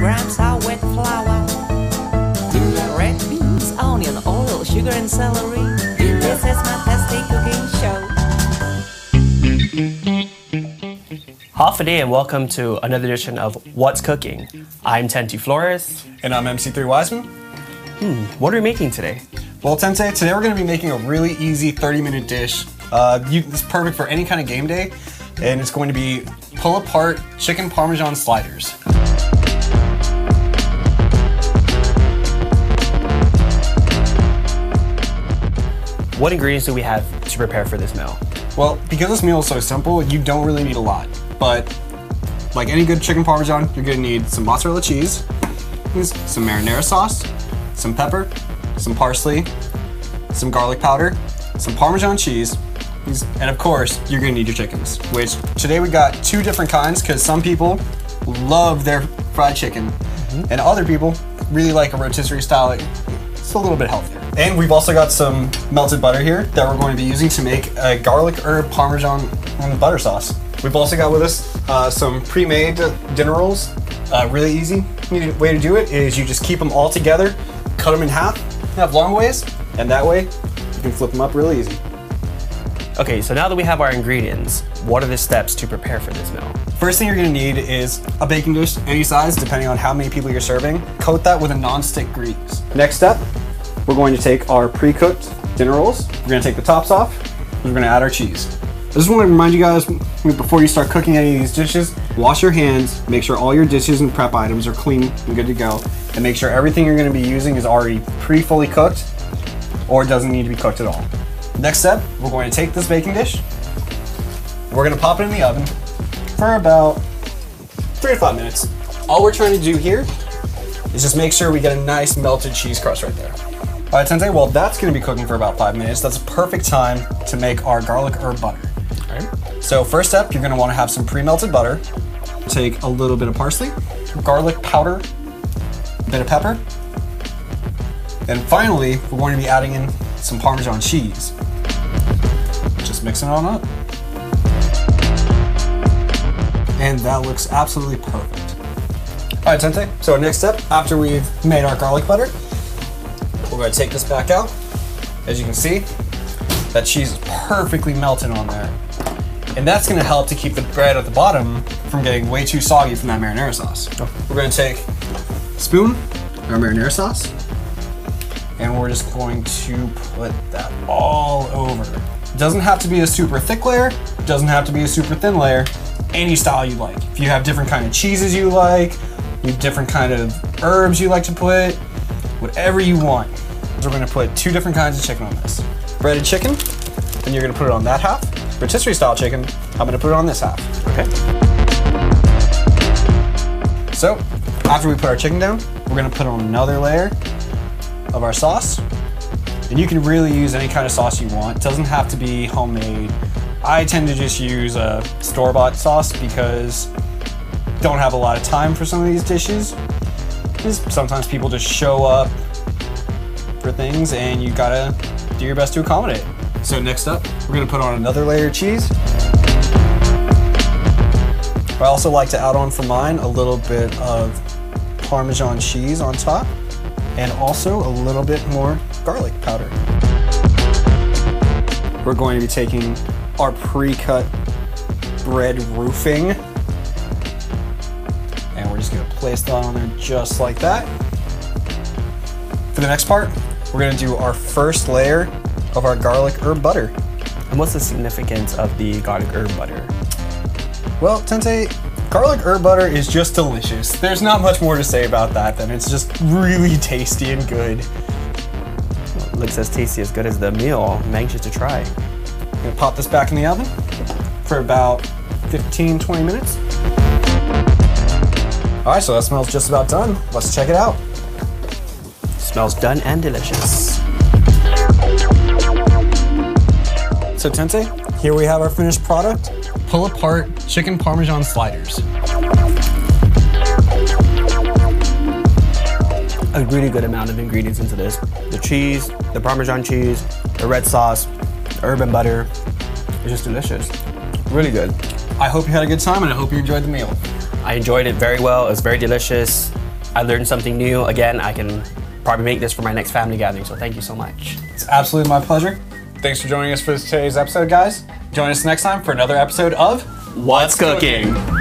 grams of wet flour, red beans, onion, oil, sugar and celery. This is my tasty cooking show. Half a day and welcome to another edition of What's Cooking. I'm Tente Flores. And I'm MC3 Weissman. What are we making today? Well, Tente, today we're going to be making a really easy 30-minute dish. It's perfect for any kind of game day, and it's going to be pull-apart chicken Parmesan sliders. What ingredients do we have to prepare for this meal? Well, because this meal is so simple, you don't really need a lot. But like any good chicken Parmesan, you're going to need some mozzarella cheese, some marinara sauce, some pepper, some parsley, some garlic powder, some Parmesan cheese, and of course, you're going to need your chickens, which today we got two different kinds because some people love their fried chicken and other people really like a rotisserie style. It's a little bit healthier. And we've also got some melted butter here that we're going to be using to make a garlic herb Parmesan butter sauce. We've also got with us some pre-made dinner rolls. Really easy way to do it is you just keep them all together, cut them in half, have long ways, and that way you can flip them up really easy. Okay, so now that we have our ingredients, what are the steps to prepare for this meal? First thing you're gonna need is a baking dish, any size, depending on how many people you're serving. Coat that with a non-stick grease. Next step, we're going to take our pre-cooked dinner rolls. We're gonna take the tops off, and we're gonna add our cheese. I just want to remind you guys, before you start cooking any of these dishes, wash your hands, make sure all your dishes and prep items are clean and good to go, and make sure everything you're gonna be using is already pre-fully cooked or doesn't need to be cooked at all. Next step, we're going to take this baking dish, we're gonna pop it in the oven for about 3 to 5 minutes. All we're trying to do here is just make sure we get a nice melted cheese crust right there. All right, Tente, well that's gonna be cooking for about 5 minutes. That's a perfect time to make our garlic herb butter. All right. So first step, you're gonna wanna have some pre-melted butter. Take a little bit of parsley, garlic powder, a bit of pepper, and finally, we're going to be adding in some Parmesan cheese. Just mixing it on up. And that looks absolutely perfect. All right, Tente, so next step, after we've made our garlic butter, we're going to take this back out. As you can see, that cheese is perfectly melted on there. And that's going to help to keep the bread at the bottom from getting way too soggy from that marinara sauce. We're going to take a spoon of our marinara sauce, and we're just going to put that all over. It doesn't have to be a super thick layer, it doesn't have to be a super thin layer, any style you like. If you have different kind of cheeses you like, you have different kind of herbs you like to put, whatever you want. We're gonna put 2 different kinds of chicken on this. Breaded chicken, and you're gonna put it on that half. Rotisserie style chicken, I'm gonna put it on this half. Okay. So, after we put our chicken down, we're gonna put on another layer of our sauce. And you can really use any kind of sauce you want. It doesn't have to be homemade. I tend to just use a store-bought sauce because I don't have a lot of time for some of these dishes. Sometimes people just show up for things and you gotta do your best to accommodate. So next up, we're gonna put on another layer of cheese. I also like to add on for mine a little bit of Parmesan cheese on top and also a little bit more garlic powder. We're going to be taking our pre-cut bread roofing and we're just gonna place that on there just like that. For the next part, we're gonna do our first layer of our garlic herb butter. And what's the significance of the garlic herb butter? Well, Tente, garlic herb butter is just delicious. There's not much more to say about that than it's just really tasty and good. Well, it looks as tasty as good as the meal. I'm anxious to try. I'm gonna pop this back in the oven for about 15-20 minutes. All right, so that smells just about done. Let's check it out. Smells done and delicious. So Tente, here we have our finished product. Pull apart chicken Parmesan sliders. A really good amount of ingredients into this. The cheese, the Parmesan cheese, the red sauce, the herb and butter. It's just delicious. Really good. I hope you had a good time and I hope you enjoyed the meal. I enjoyed it very well. It was very delicious. I learned something new. Again, I can probably make this for my next family gathering, so thank you so much. It's absolutely my pleasure. Thanks for joining us for today's episode, guys. Join us next time for another episode of What's Cooking?